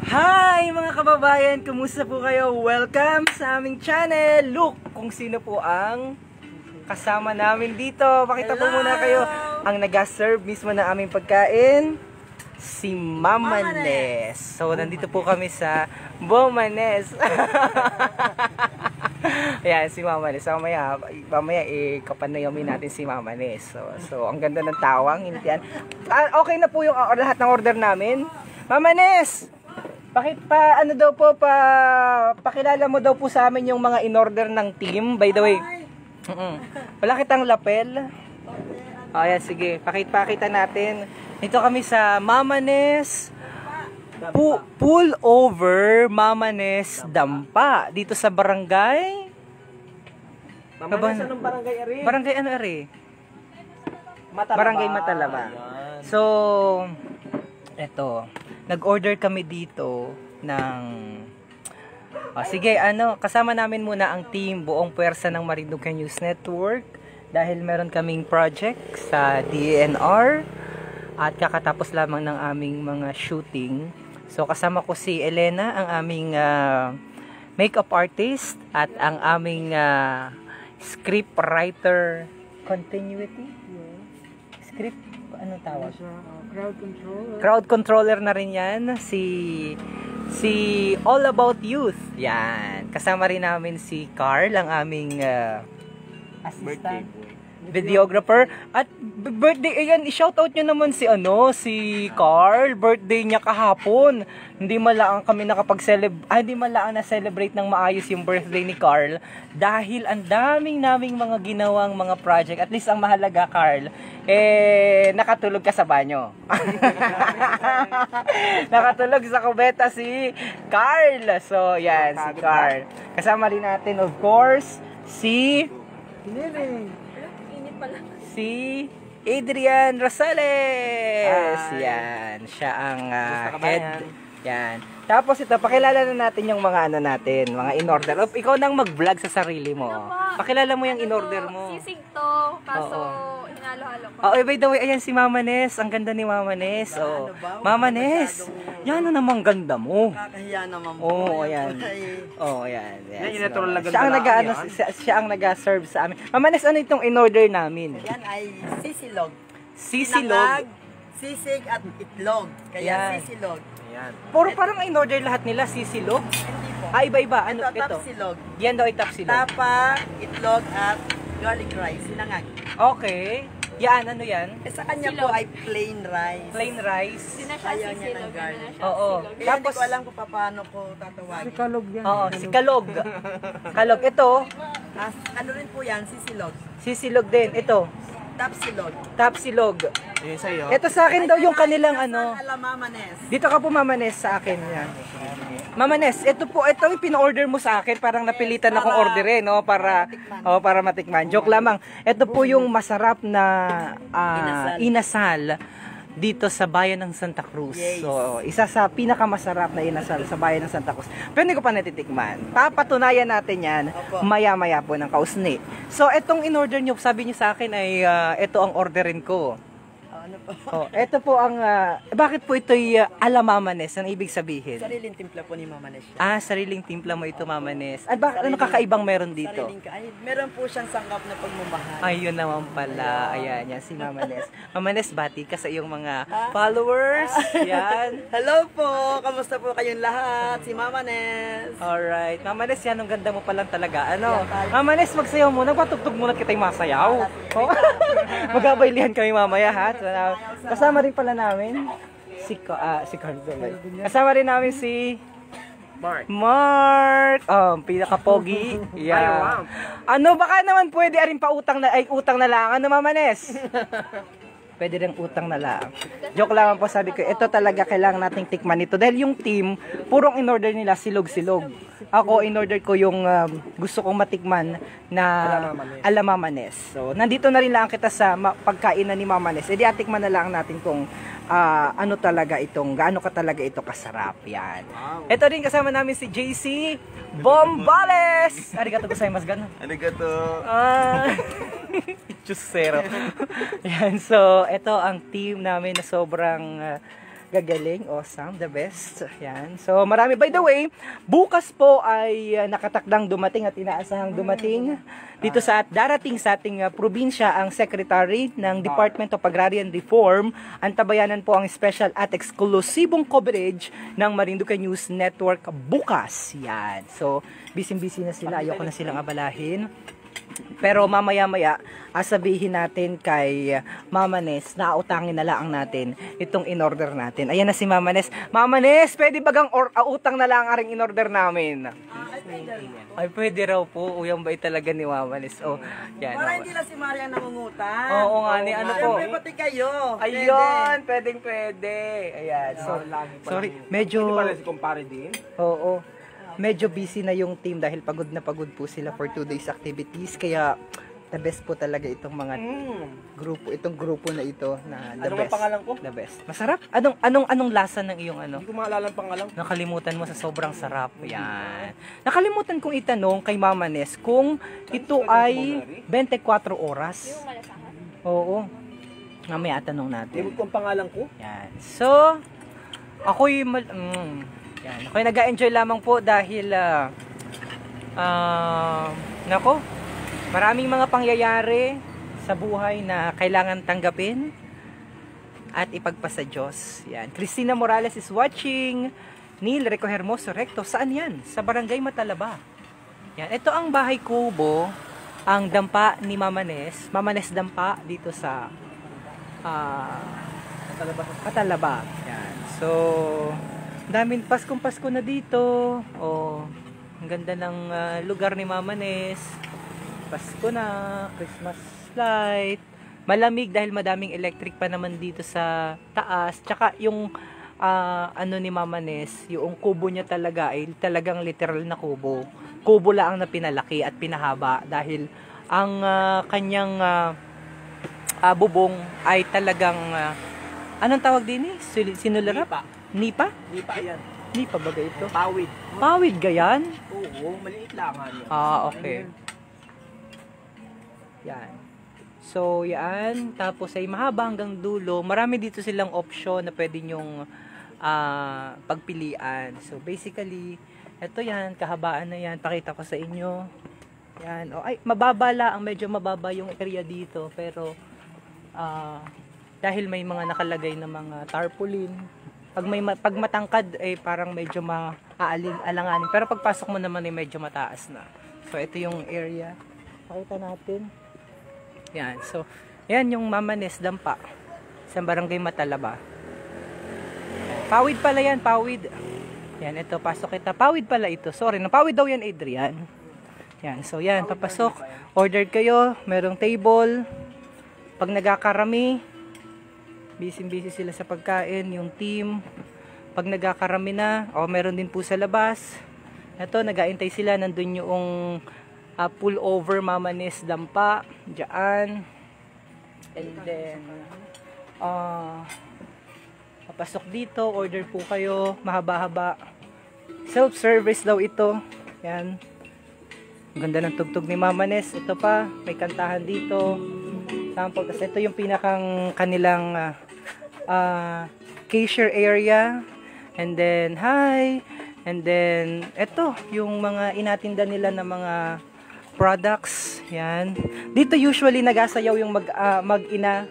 Hi mga kababayan! Kumusta po kayo? Welcome sa aming channel! Look kung sino po ang kasama namin dito. Pakita po muna kayo ang nag-serve mismo na aming pagkain. Si Mama Ness. So nandito po kami sa Bomanes. Ayan, si Mama Ness. Mamaya kapanayomin natin si Mama Ness. So ang ganda ng tawang. Okay na po yung lahat ng order namin. Mama Ness! Bakit pa ano daw po pakilala mo daw po sa amin yung mga in-order ng team, by the way. Wala kitang lapel. Ayan, sige, pakita natin. Dito kami sa Mama Ness Pull Over Mama Ness Dampa dito sa barangay. Mama Ness, anong barangay ari? Barangay ano ari? Matalaba. Barangay Matalaba. So, eto. Nag-order kami dito ng sige, kasama namin muna ang team buong puwersa ng Marinduque News Network dahil meron kaming project sa DNR at kakatapos lamang ng aming mga shooting. So kasama ko si Elena, ang aming makeup artist at ang aming script writer continuity. Script anong tawag? Crowd controller na rin yan. Si All About Youth. Yan. Kasama rin namin si Carl, ang aming assistant. Videographer. At birthday, ayan, i-shoutout nyo naman si Carl. Birthday niya kahapon. Hindi malaang kami hindi malaang na-celebrate ng maayos yung birthday ni Carl. Dahil ang naming mga ginawang mga project. At least ang mahalaga, Carl, nakatulog ka sa banyo. Nakatulog sa kubeta si Carl. So, yan, si Carl. Kasama rin natin, of course, si Adrian Rosales. Yan, siya ang head. Yan. Tapos ito, pakilala na natin yung mga mga in-order. Ikaw nang mag-vlog sa sarili mo. Pakilala mo yung in-order mo. Sisig to, kaso hinalo-halo ko. By the way, ayan si Mama Ness. Ang ganda ni Mama Ness. Mama Ness, yan na namang ganda mo. Kakahiya naman po. Ayan. Ayan. Siya ang nag-serve sa amin. Mama Ness, ano itong in-order namin? Yan ay sisilog. Sisilog? Sisig at itlog. Kaya sisilog. Ayan. Puro parang in-order lahat nila, sisilog? Hindi po. Iba-iba. Ano ito? Tapsilog. Yan daw ay tapsilog. Tapa, itlog at garlic rice. Sinangag. Okay. Yan, ano yan? Sa kanya po ay plain rice. Plain rice. Ayaw niya ng garlic. Oo. Kaya hindi ko alam kung paano ko tatawagin. Si Kalog yan. Oo, si Kalog. Kalog. Ito. Ano rin po yan? Sisilog. Sisilog din. Ito. Tapsilog. Tapsilog. Yes, sa'yo. Ito sa akin daw yung kanilang Mama Ness. Dito ka po, Mama Ness, sa akin. Yan. Mama Ness, ito yung pin-order mo sa akin. Parang napilitan akong orderin, no? Para matikman. Joke lamang. Ito po yung masarap na inasal dito sa bayan ng Santa Cruz. Yes. So, isa sa pinakamasarap na inasal sa bayan ng Santa Cruz. Pero hindi ko pa natitikman. Papatunayan natin yan maya-maya po ng kausni. So, itong in-order nyo, sabi nyo sa akin ay ito ang orderin ko. Ano po? Ito po ang, bakit po ito'y ala Mama Ness? Ang ibig sabihin? Sariling timpla po ni Mama Ness. Sariling timpla mo ito, Mama Ness. At bakit, ano kakaibang meron dito? Meron po siyang sangkap na pagmamahal. Ayun naman pala. Ayan, yan si Mama Ness. Mama Ness, bati ka sa iyong mga followers. Yan. Hello po! Kamusta po kayong lahat? Si Mama Ness. Alright. Mama Ness, yan ang ganda mo palang talaga. Mama Ness, magsayaw muna. Patugtog muna kita'y masayaw. Magabaylihan kami mamaya, ha? Kasama rin pala namin si Carl. Kasama rin namin si Mark. Pinaka-pogi. Yeah. Baka naman pwede rin pa utang na lang. Mama Ness? Pwede rin utang na lang. Joke lang po, sabi ko, ito talaga kailangan nating tikman ito. Dahil yung team, purong in-order nila silog-silog. Ako, in-order ko yung gusto kong matikman na ala Mama Ness. So, nandito na rin lang kita sa pagkainan ni Mama Ness. Edi atikman na lang natin kung gaano ka talaga ito kasarap. Yan. Wow. Ito rin kasama namin si JC Bombales. Arigato gozaimasu. Arigato. Chusero. Yan, so ito ang team namin na sobrang Gagaling, awesome, the best. Yan. So, marami. By the way, bukas po ay nakatakdang dumating at inaasahang dumating dito darating sa ating probinsya ang Secretary ng Department of Agrarian Reform. Antabayanan po ang special at eksklusibong coverage ng Marinduque News Network bukas. Yan. So, busy-busy na sila. Ayoko na silang abalahin. Pero mamaya-maya, sabihin natin kay Mama Nes na utangin na lang natin itong in-order natin. Ayan na si Mama Nes. Mama Nes, pwede bagang utang na lang aring in-order namin? Ay, pwede raw po. Uyang bait talaga ni Mama Nes. Oh, yan. Para hindi lang si Maria nangungutan. Oo nga, ni ano po. Siyempre pati kayo. Ayun, pwede. Ayan. So, sorry, medyo... Hindi pala si kumpare din? Oo. Medyo busy na yung team dahil pagod na pagod po sila for 2 days activities. Kaya the best po talaga itong mga grupo na ito na the Ano best. ang pangalan ko? The best. Masarap? Anong lasa ng iyong ano? Hindi ko maalala ang pangalan. Nakalimutan mo sa sobrang sarap. Yan. Nakalimutan kong itanong kay Mama Nes kung ito ay 24 oras. Oo. Mamaya tanong natin. Hindi ko ang pangalan ko. Yan. So, ako'y yan. Ako'y nag-enjoy lamang po dahil nako, maraming mga pangyayari sa buhay na kailangan tanggapin at ipagpasa Diyos. Yan. Cristina Morales is watching. Neil Rico Hermoso Recto. Saan yan? Sa Barangay Matalaba. Yan. Ito ang bahay kubo, ang dampa ni Mama Nes. Mama Nes dampa dito sa Matalaba. Yan. So, daming Pasko na dito. Oh, ang ganda ng lugar ni Mama Nes. Pasko na, Christmas light. Malamig dahil madaming electric pa naman dito sa taas. Tsaka yung ano ni Mama Nes, yung kubo niya talaga ay talagang literal na kubo. Kubo lang na pinalaki at pinahaba dahil ang kanyang bubong ay talagang anong tawag din eh? Sinularap? Nipa? Nipa yan. Nipa ba ito? Pawid. Pawid gayan? Oo, maliit lang yan. Okay. Yan. So, yan. Tapos ay mahaba hanggang dulo. Marami dito silang option na pwede nyong pagpilian. So, basically, ito yan. Kahabaan na yan. Pakita ko sa inyo. Yan. Oh, ay, mababa lang. Medyo mababa yung area dito. Pero, dahil may mga nakalagay na mga tarpaulin, pag matangkad ay parang medyo alanganin. Pero pagpasok mo naman ay medyo mataas na. So ito yung area. Pakita natin. Yan. So yan yung Mama Nes dampa sa Barangay Matalaba. Pawid pala yan, pawid. Yan, ito pasok kita. Pawid pala ito. Sorry, napawid daw yan, Adrian. Yan. So yan, papasok. Order kayo, merong table. Pag nagkakarami, busy sila sa pagkain, yung team. Pag nagkakarami na, meron din po sa labas. Ito, nag-aantay sila. Nandun yung pull over Mama Nes dampa. Diyan. And then, papasok dito, order po kayo. Mahaba-haba. Self-service daw ito. Yan. Ang ganda ng tugtog ni Mama Nes. Ito pa, may kantahan dito. Sample. Kasi ito yung pinakang kanilang cashier area. And then, hi. And then, ito, yung mga inatinda nila na mga products. Yan. Dito usually nagasayaw yung mag-ina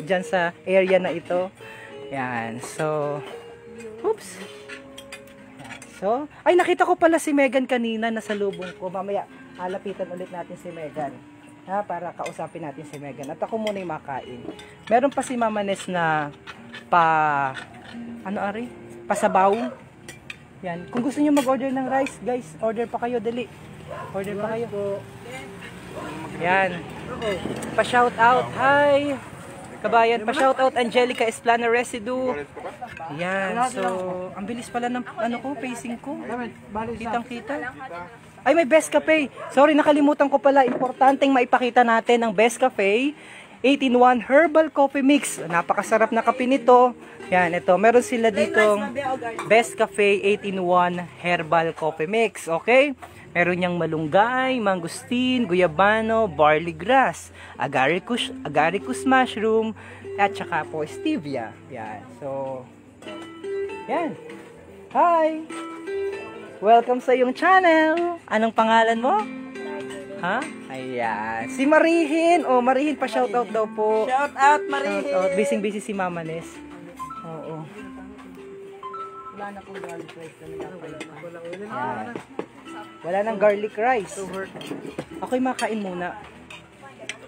dyan sa area na ito. Yan. So, oops. Yan. So, ay nakita ko pala si Megan kanina nasa lubong ko. Mamaya, halapitan ulit natin si Megan. Para kausapin natin si Megan. At ako muna yung makain. Meron pa si Mama Nes na pasabaw. Yan. Kung gusto niyo mag-order ng rice, guys, order pa kayo, dali. Order pa kayo. Yan. Pa-shout out. Hi. Kabayan, pa-shout out Angelica Esplana Residue. Yan. So, ang bilis pala ng pacing ko. Kitang-kita. Ay, may Best Cafe. Sorry, nakalimutan ko pala. Importanteng maipakita natin ang Best Cafe 18-1 Herbal Coffee Mix. Napakasarap na kape nito. Yan, ito. Meron sila ditong Best Cafe 18-1 Herbal Coffee Mix. Okay? Meron niyang malunggay, mangustin, guyabano, barley grass, agaricus mushroom, at saka po stevia. Yan. So, Yan. Hi! Welcome sa iyong channel. Anong pangalan mo? Ha? Ayan. Si Marihin. Oh, Marihin pa shoutout daw po. Shout out, Marie. Shoutout. Busy si Mama Nes. Oo. Wala na pong garlic rice na Yan. Wala nang garlic rice. Ako'y makain muna.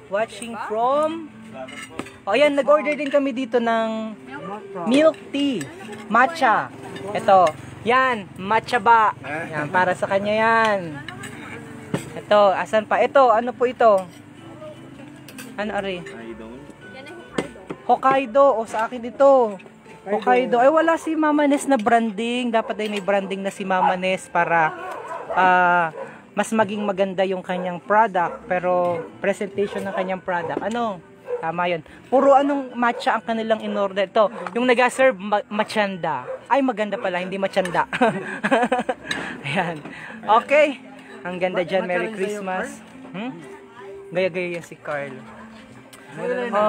Watching from... O ayan, nag-order din kami dito ng milk tea. Matcha. Ito. Yan, matcha ba? Yan, para sa kanya yan. Ito, asan pa? Ito, ano po ito? Ano ari? Yan ang Hokkaido. Hokkaido. O sa akin ito. Hokkaido. Ay wala si Mama Nes na branding. Dapat ay may branding na si Mama Nes para mas maging maganda yung kanyang product. Pero presentation ng kanyang product. Ano? Tama yun. Puro anong matcha ang kanilang in-order. Ito, yung nag-serve machanda. Ay maganda pala, hindi machanda. Ayan. Okay. Ang ganda dyan. Merry Christmas. Gaya-gaya yan si Carl. Ano?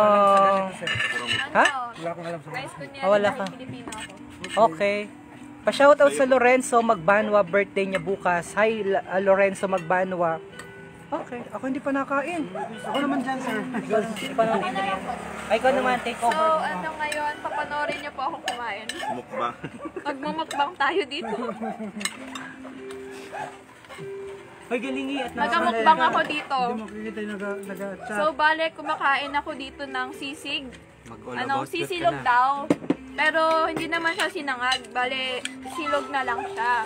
Ha? Guys, kunyari, Wala ka. Pilipino ako. Okay. Pa-shoutout sa Lorenzo Magbanwa, birthday niya bukas. Hi Lorenzo Magbanwa. Okay, ako hindi pa nakain. Ako naman dyan, sir. Ay, ikaw naman, take So, over. ano ngayon, papanorin niyo po ako kumain. Mukbang. Magmumukbang tayo dito. Ay, galingi at Nagamukbang ako dito. Makikita yung nag-chat. So, bale, kumakain ako dito ng sisig. Sisilog daw. Pero, hindi naman siya sinangag. Bale, silog na lang siya.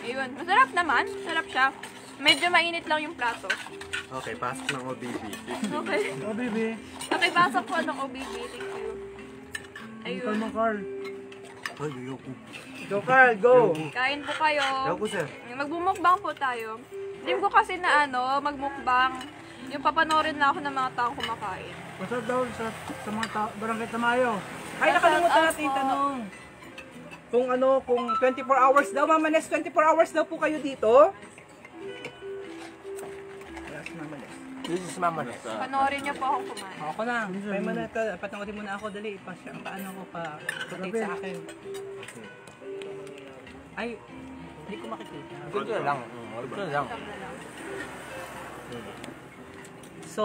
Ayun. Masarap naman. Sarap siya. Medyo mainit lang yung plato. Okay, pasok ng OBB. Okay. Oh, baby. Okay, pasok po ng OBB. Thank you. Ayun. Carl. Go, Carl, go! Kain po kayo. Ako, sir. Magbumukbang po tayo. Dream ko kasi na magmukbang. Yung papanorin na ako ng mga taong kumakain. Masarap daw sa mga barangay Tamayo. Ay, nakalimutan natin Opo. tanong. Kung 24 hours daw, Mama Nes, 24 hours daw po kayo dito? This is Mama Nes. Panoorin niyo po akong kumain. Ako na. Kaya mo na, patangotin mo na ako, dali. Paano ko pa rotate sa akin. Ay, hindi ko makikita. Ito na lang. Ito na lang. So,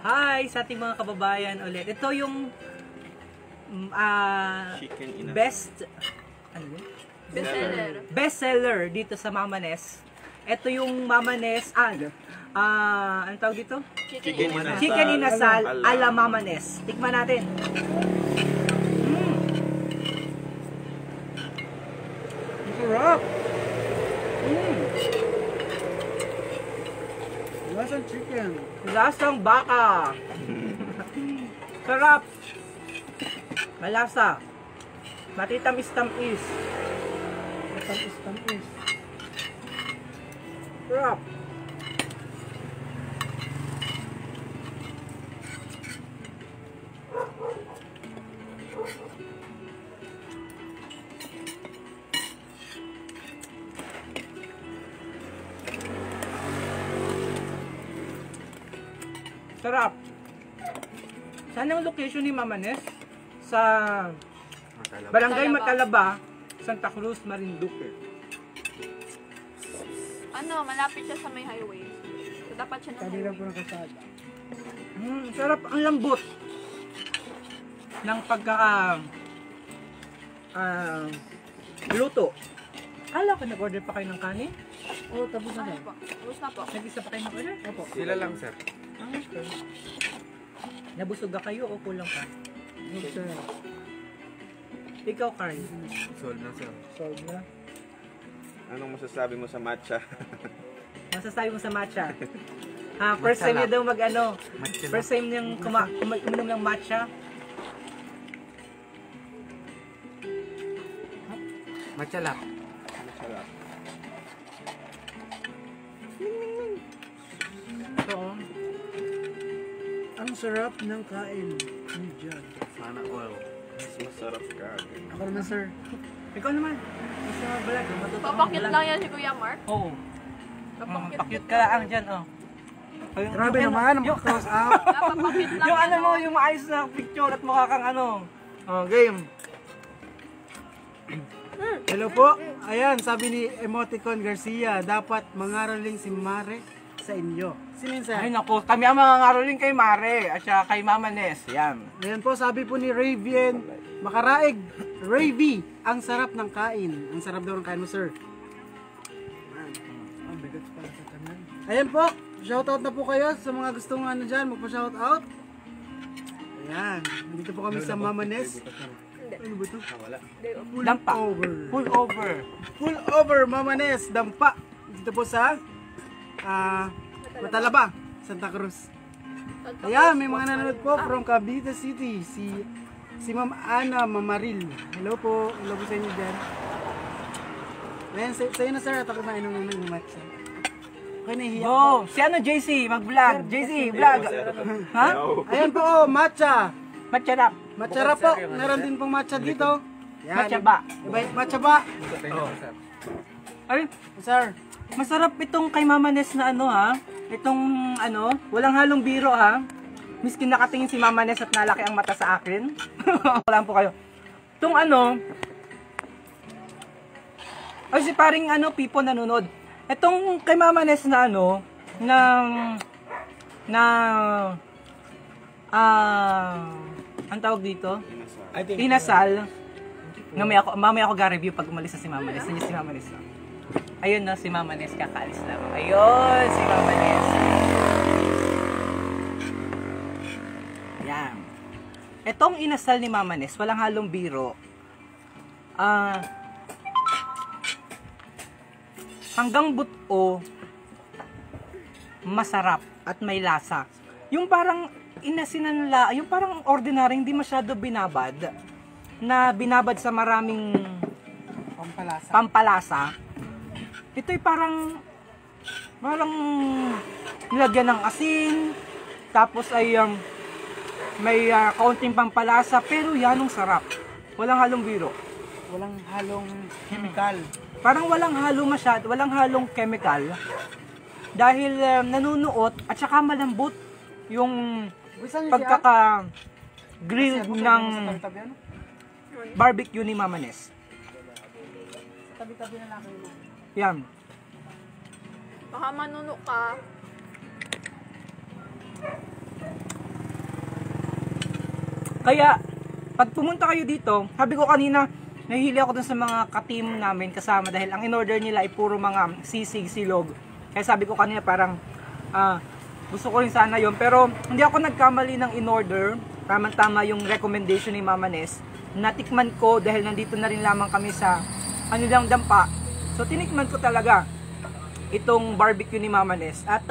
hi sa ating mga kababayan ulit. Ito yung Chicken ina. ano yun? Bestseller. Bestseller dito sa Mama Nes. Ito yung Mama Nes, ano tawag dito? Chicken ina. Chicken inasal ala Mama Nes. Tikman natin. Sarap. Lasang chicken. Lasang baka. Sarap. Malasa. Matitamis-tamis. Tamis. Sarap. Sarap. Saan ang location ni Mama Nes? Sa Barangay Matalaba, Santa Cruz, Marinduque. Malapit siya sa may highway. So, dapat siya ng Kabila highway. po ng kasada. Sarap, ang lambot ng luto. Kala ko nag-order pa kayo ng kanin? Oh, tapos na Ano lang. po? Ubus na po. Nag-isa pa kayo mag-order? Opo. Sila lang, sir. Okay. Nabusog ka kayo o kulang ka? Sir. Ikaw, Carl. Sold na, sir. Solve na. Anong masasabi mo sa matcha? Masasabi mo sa matcha? First time niya daw first time niyang uminom ng matcha. Matchalap. Masarap. So, ang sarap ng kain ni John. Sana all. Mas masarap ka. Ako naman, sir. Ikaw naman. Gusto mo vlog? Matuto Papakit lang yan si Kuya Mark. Oo. Pakit ka lang dyan, oh. Grabe naman, ang close up. Papakit lang Yung yan. ano mo, yung maayos na picture at mukha kang ano. Oh, game. Hello po. Ayan, sabi ni Emoticon Garcia, dapat mangaroling si Mare sa inyo. Sino yun, sir? Ay nako, kami ang mga ngaroling kay Mare at saka kay Mama Nes. Yan. Ayan po, sabi po ni Ravian Makaraig, Ravy, ang sarap ng kain. Ang sarap daw ng kain mo, sir. Ayan po, shoutout na po kayo sa mga gustong ano dyan, magpa-shoutout. Ayan, nandito po kami sa Mama Nes. Ano ba ito? Dampa. Over. Full over. Full over, Mama Nes, Dampa. Dito po sa Matalaba, Santa Cruz. Ayan, may mga nanonood po from Cavite City. Si Ma'am Ana Mamaril. Hello po. Hello po sa inyo dyan. Ayan, sa'yo na sir. At ako na inom ng matcha. Okay, nahihiyak po. Oh, si ano JC, mag-vlog. JC, vlog. Ha? Ayan po, oh, matcha. Matcharap. Matcha ra po. Meron din pong matcha dito. Yan. Matcha ba? Matcha ba? Ay, Sir. masarap itong kay Mama Nes na ano ha. Itong ano, walang halong biro ha. Miskin nakatingin si Mama Nes at nalaki ang mata sa akin. Wala po kayo. Itong ano, ay si paring ano, Pipo nanonood. Itong kay Mama Nes na ano, ang tawag dito? Inasal. Mamaya ako ga-review pag umalis na si Mama Nes. Nandiyan si Mama Nes. Ayun na, si Mama Nes kakaalis na. Ayun, si Mama Nes. Yan. Etong inasal ni Mama Nes, walang halong biro. Hanggang buto, masarap at may lasa. Yung parang inasinan nila, yung parang ordinary, hindi masyado binabad, na binabad sa maraming pampalasa. Ito'y parang nilagyan ng asin, tapos ay may kaunting pampalasa, pero yanong sarap. Walang halong biro. Walang halong chemical. Parang walang halo masyado, walang halong chemical. Dahil nanunuot at saka malambot yung pagkaka-grill ng barbecue ni Mama Nes. Tabi-tabi na lang kayo. Yan. Baka manuno ka. Kaya, pag pumunta kayo dito, sabi ko kanina, nahihili ako dun sa mga ka-team namin kasama dahil ang in-order nila ay puro mga sisig, silog. Kaya sabi ko kanina parang gusto ko rin sana yon, pero hindi ako nagkamali ng in-order. Tama-tama yung recommendation ni Mama Nes. Natikman ko dahil nandito na rin lamang kami sa Anilang Dampa. So tinikman ko talaga itong barbecue ni Mama Nes. At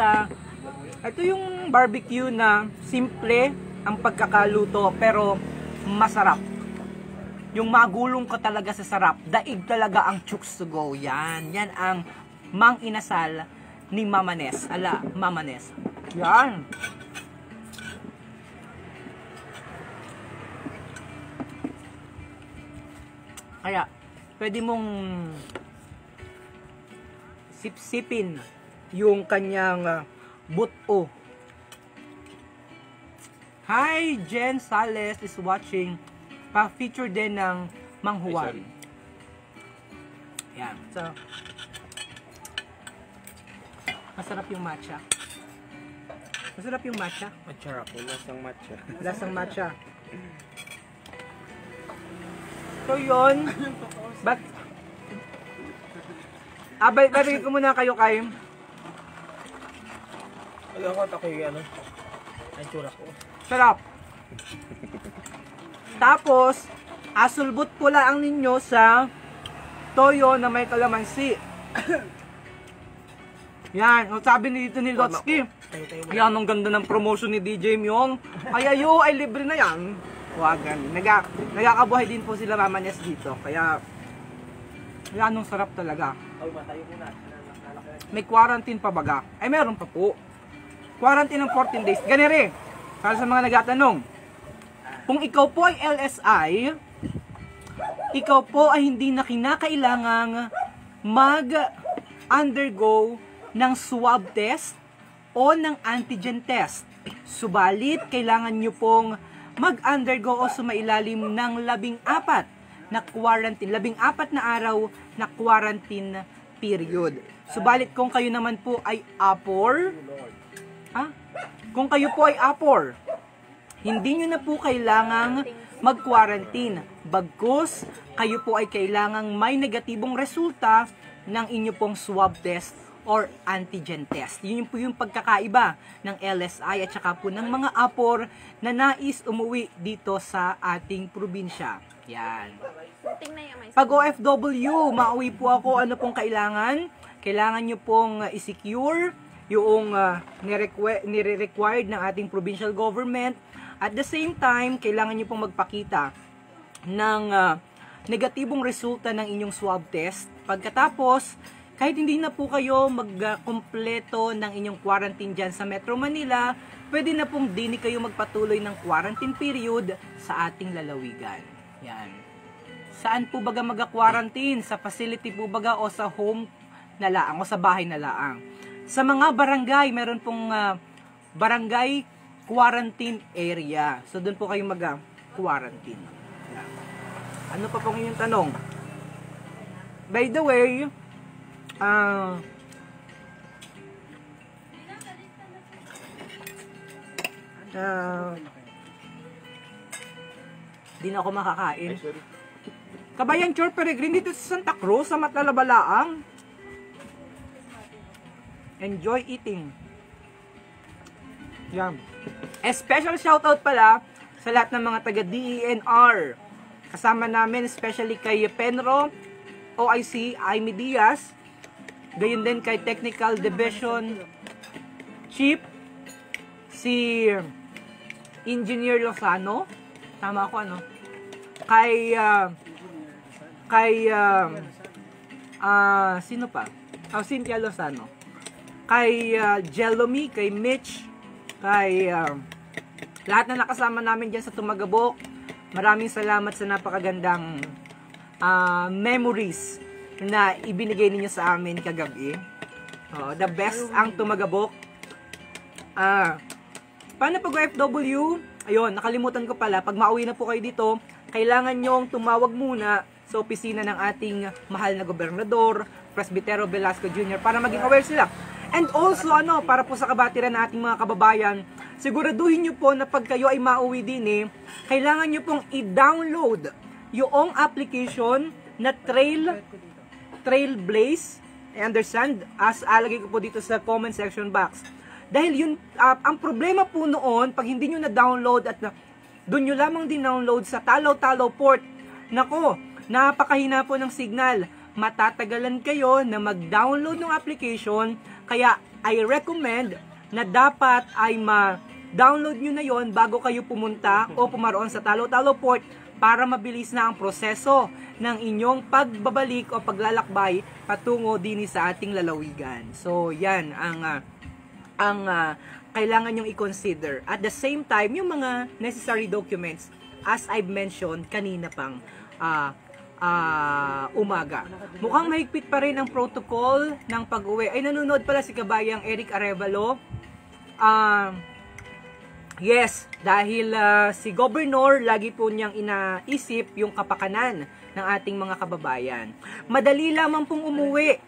ito yung barbecue na simple ang pagkakaluto pero masarap. Yung magulong ka talaga sa sarap. Daig talaga ang chooks to go. Yan ang mang inasal ni Mama Nes. Ala, Mama Nes. Yan. Kaya, pwede mong sipsipin yung kanyang buto. Hi, Jen Sales is watching. Pa-feature din ng Mang Juan. Yan. So, masarap yung matcha. Masarap yung matcha. Matcharap. Lasang matcha. Lasang matcha. So yun. Babigay ko muna kayo kay. Alam ko, ako yung ano. Ang tsura ko. Sarap. Tapos, asulbot pula ang ninyo sa toyo na may kalamansi. Yan, o sabi ni dito ni Lotsky. Yan, ang ganda ng promotion ni DJ Myong. Ay ayo, ay libre na yan. Wagan. Nagkakabuhay din po sila Mama Nes dito. Kaya, yan ang sarap talaga. May quarantine pa baga? Ay, meron pa po. Quarantine ng 14 days. Ganire, para sa mga nagatanong. Kung ikaw po ay LSI, ikaw po ay hindi na kinakailangang mag-undergo ng swab test o ng antigen test. Subalit, kailangan nyo pong mag-undergo o sumailalim ng 14 na quarantine, 14 na araw na quarantine period. Subalit kung kayo naman po ay apor, kung kayo po ay apor, hindi nyo na po kailangang mag-quarantine. Bagkus, kayo po ay kailangang may negatibong resulta ng inyo pong swab test or antigen test. Yun po yung pagkakaiba ng LSI at saka po ng mga apor na nais umuwi dito sa ating probinsya. Yan. Pag OFW, mauwi po ako, ano pong kailangan? Kailangan nyo pong i-secure yung nire-required ng ating provincial government. At the same time, kailangan nyo pong magpakita ng negatibong resulta ng inyong swab test. Pagkatapos, kahit hindi na po kayo magkumpleto ng inyong quarantine dyan sa Metro Manila, pwede na pong dini kayo magpatuloy ng quarantine period sa ating lalawigan. Yan. Saan po baga mag-quarantine? Sa facility po baga o sa home na laang o sa bahay na laang? Sa mga barangay, meron pong barangay quarantine area. So, doon po kayo mag-quarantine. Yan. Ano pa pong inyong tanong? By the way, di na ako makakain. Kabayan Chor Peregrine dito sa Santa Cruz, sa Matlalabalaang. Enjoy eating. Yan. A special shoutout pala sa lahat ng mga taga DENR. Kasama namin, especially kay Penro, OIC, Aimee Diaz, gayon din kay Technical Division Chief, si Engineer Lozano, tama ako ano? Sino pa? Cynthia Lozano. Kay Jelomy, kay Mitch, kay lahat na nakasama namin dyan sa Tumagabok. Maraming salamat sa napakagandang memories na ibinigay ninyo sa amin kagabi. The best ang Tumagabok. Paano pag OFW? Ayun, nakalimutan ko pala. Pag mauwi na po kayo dito, kailangan nyong tumawag muna sa opisina ng ating mahal na gobernador, Presbitero Velasco Jr. para maging aware sila. And also, para po sa kabatiran ng ating mga kababayan, siguraduhin nyo po na pag kayo ay mauwi din kailangan nyo pong i-download yung application na Trailblaze. I understand, as alagay ko po dito sa comment section box. Dahil yun, ang problema po noon, pag hindi nyo na-download at doon nyo lamang din-download sa Talaw-Talaw port, nako, napakahina po ng signal. Matatagalan kayo na mag-download ng application, kaya I recommend na dapat ay ma-download nyo na yon bago kayo pumunta o pumaroon sa Talaw-Talaw port para mabilis na ang proseso ng inyong pagbabalik o paglalakbay patungo din sa ating lalawigan. So, yan ang kailangan nyong i-consider. At the same time, yung mga necessary documents, as I've mentioned kanina pang umaga. Mukhang mahigpit pa rin ang protocol ng pag-uwi. Ay, nanonood pala si kabayang Eric Arevalo. Yes, dahil si Governor, lagi po niyang inaisip yung kapakanan ng ating mga kababayan. Madali lamang pong umuwi.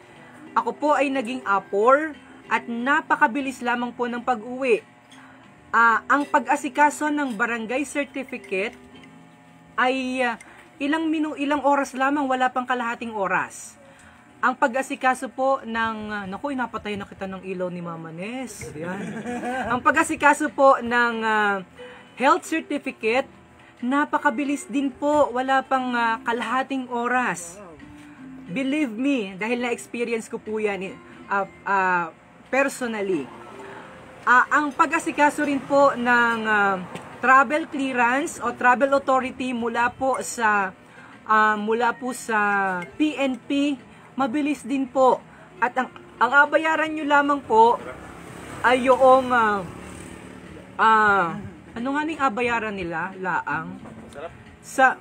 Ako po ay naging apor at napakabilis lamang po ng pag-uwi. Ang pag-asikaso ng barangay certificate ay ilang oras lamang, wala pang kalahating oras. Ang pag-asikaso po ng, naku, napatay na kita ng ilaw ni Mama Nes. Yan. Ang pag-asikaso po ng health certificate, napakabilis din po, wala pang kalahating oras. Believe me, dahil na-experience ko po yan personally. Ang pag-asikaso rin po ng travel clearance o travel authority mula po sa PNP, mabilis din po. At ang abayaran nyo lamang po ay yung ano nga ning abayaran nila laang sa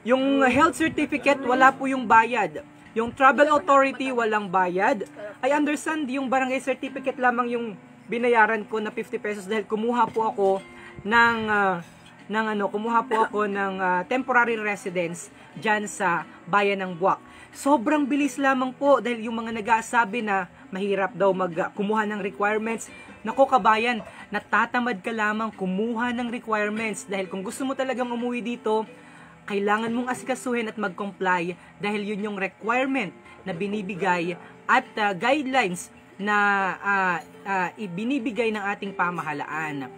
yung health certificate, wala po yung bayad. Yung travel authority, walang bayad. I understand yung barangay certificate lamang yung binayaran ko na 50 pesos dahil kumuha po ako ng kumuha po ako ng temporary residence dyan sa bayan ng Buwak. Sobrang bilis lamang po dahil yung mga nag-aasabi na mahirap daw kumuha ng requirements. Nako kabayan, natatamad ka lamang kumuha ng requirements dahil kung gusto mo talagang umuwi dito, kailangan mong asikasuhin at mag-comply dahil yun yung requirement na binibigay at guidelines na ibinibigay ng ating pamahalaan.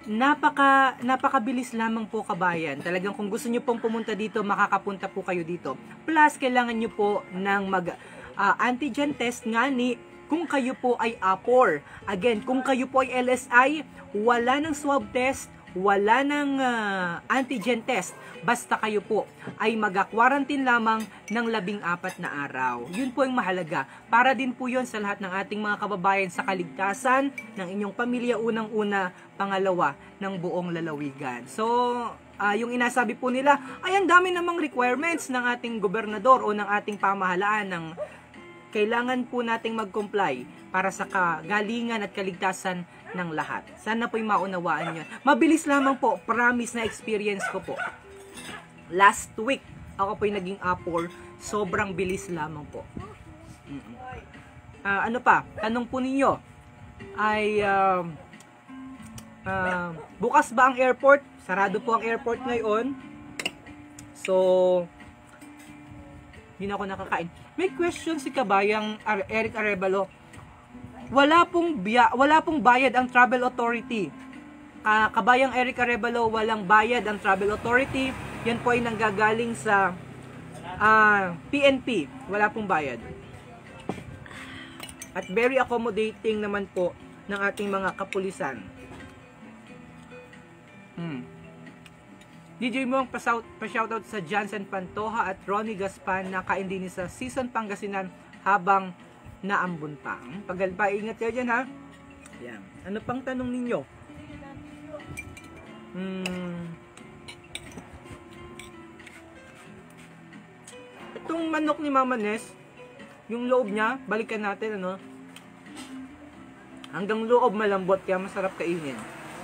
Napakabilis lamang po kabayan. Talagang kung gusto nyo pong pumunta dito, makakapunta po kayo dito. Plus, kailangan nyo po ng antigen test nga kung kayo po ay APOR. Again, kung kayo po ay LSI, wala ng swab test, wala ng antigen test. Basta kayo po ay mag-quarantine lamang ng 14 na araw. Yun po ang mahalaga. Para din po yun sa lahat ng ating mga kababayan sa kaligtasan ng inyong pamilya unang-una, pangalawa ng buong lalawigan. So, yung inasabi po nila, ay ang dami namang requirements ng ating gobernador o ng ating pamahalaan ng kailangan po nating mag-comply para sa kagalingan at kaligtasan ng lahat. Sana po'y maunawaan nyo. Mabilis lamang po, promise na experience ko po. Last week, ako po'y naging APOR, sobrang bilis lamang po. Ano pa, tanong po ninyo, ay bukas ba ang airport? Sarado po ang airport ngayon. So, hindi na ako nakakain. May question si Kabayang Eric Arevalo. Wala pong bayad ang Travel Authority. Kabayang Eric Arevalo, walang bayad ang Travel Authority. Yan po ay nanggagaling sa PNP. Wala pong bayad. At very accommodating naman po ng ating mga kapulisan. DJ Mong pa-shoutout sa Jansen Pantoja at Ronnie Gaspan na kain din sa Season Pangasinan habang naambun pa. Ingat kayo dyan ha. Yan. Ano pang tanong ninyo? Itong manok ni Mama Ness, yung loob niya, balikan natin hanggang loob malambot kaya masarap kainin.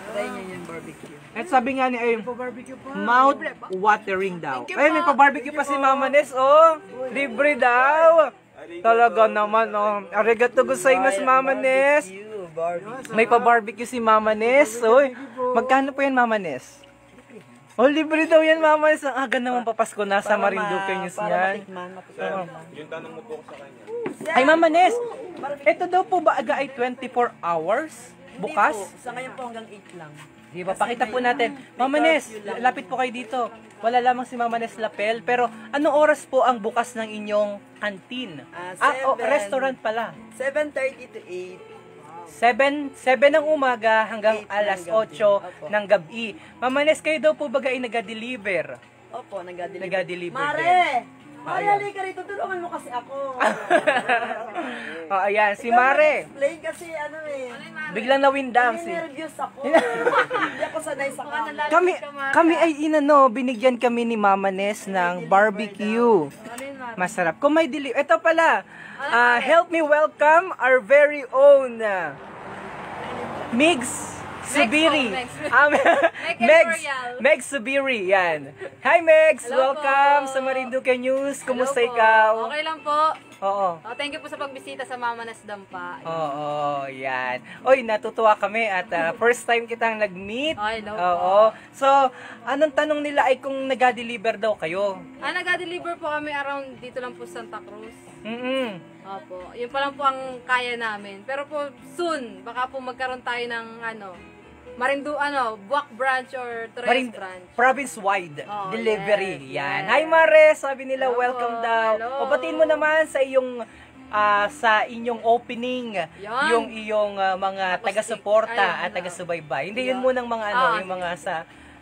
Try niya yung barbecue. At sabi nga ni mouth watering daw. Ay, may pa-barbecue pa si Mama Ness, oh. Libre daw. Talaga naman, oh. Arigato gozaimasu, Mama Ness. May pa-barbecue si Mama Ness. Oy, magkano po yan, Mama Ness? Oh, libre daw yan, Mama Ness. Ang aga naman papasko na sa Marinduque News niyan. Yung tanong mo po sa kanya. Ay, Mama Ness, ito daw po ba aga ay 24 hours? Bukas? Hindi po. Sa ngayon po hanggang 8 lang. Di ba? Pakita po natin. Mama Ness, lapit po kayo dito. Wala lamang si Mama Ness lapel. Pero anong oras po ang bukas ng inyong canteen? Restaurant pala. 7:30 to 8. 7 ng umaga hanggang 8 alas ng gabi. 8 ng gabi. Mama Ness, kayo daw po baga ay nag-deliver? Opo, nag-deliver. Nag-deliver din. Mare, halika rito. Tulungan mo kasi ako. Ayan, si Mare. Explain kasi Biglang nawindang si. nervous ako. Hindi ako sanay sa camera. Kami ay binigyan kami ni Mama Ness ng barbecue. Masarap. Kung may ito pala, help me welcome our very own Migs Subiri. Meg Subiri, yan. Hi Megs, Hello welcome po. sa Marinduque News. Kumusta Hello po. ikaw? Okay lang po. Oo. Thank you po sa pagbisita sa Mama Ness Dampa. Oo, yan. Oy, natutuwa kami at first time kitang nag-meet. Ay, hello Oo. So, anong tanong nila ay kung nag-deliver daw kayo? Nag-deliver po kami around dito lang po Santa Cruz. Opo. Yun pa lang po ang kaya namin. Pero po soon, baka po magkaroon tayo ng Buwak branch or Torres branch. Province-wide Oh, delivery. yes, Yan. yes. Hi Mare, sabi nila Hello welcome po. daw. Hello. O batiin mo naman sa inyong opening, Yan. yung iyong mga Tapos taga-suporta ayun, at taga-subaybay. Hindi yun Yan. munang mga yung mga sa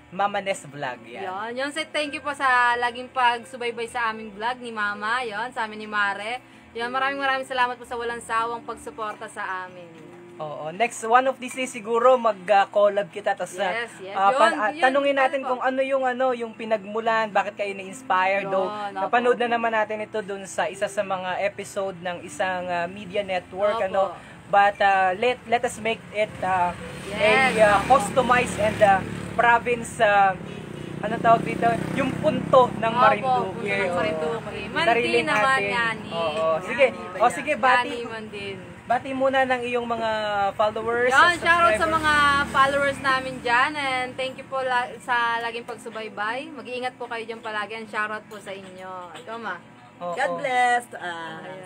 Mama Ness vlog. Yan. Yun, thank you po sa laging pagsubaybay sa aming vlog ni Mama, yun, sa amin ni Mare. Yun, maraming salamat po sa walang sawang pagsuporta sa amin. Oo. Next, one of these days siguro mag-collab kita. Tas, Yes. Yun, tanungin natin po. kung ano yung pinagmulan, bakit kayo na-inspire. Yun, Though, opo. napanood na naman natin ito dun sa isa sa mga episode ng isang media network. Opo. But let us make it Yes, a customized and province ano tawag dito? Yung punto ng Marinduque. Opo, ng Marinduque. Mandi Sariling naman atin. yan. Oo. Sige. O sige, Bati man din. bati muna ng iyong mga followers. Yan, shoutout sa subscribers. mga followers namin dyan. And thank you po sa laging pagsubaybay. Mag-iingat po kayo dyan palagi. And shoutout po sa inyo. Ikaw ma. Oo. God bless.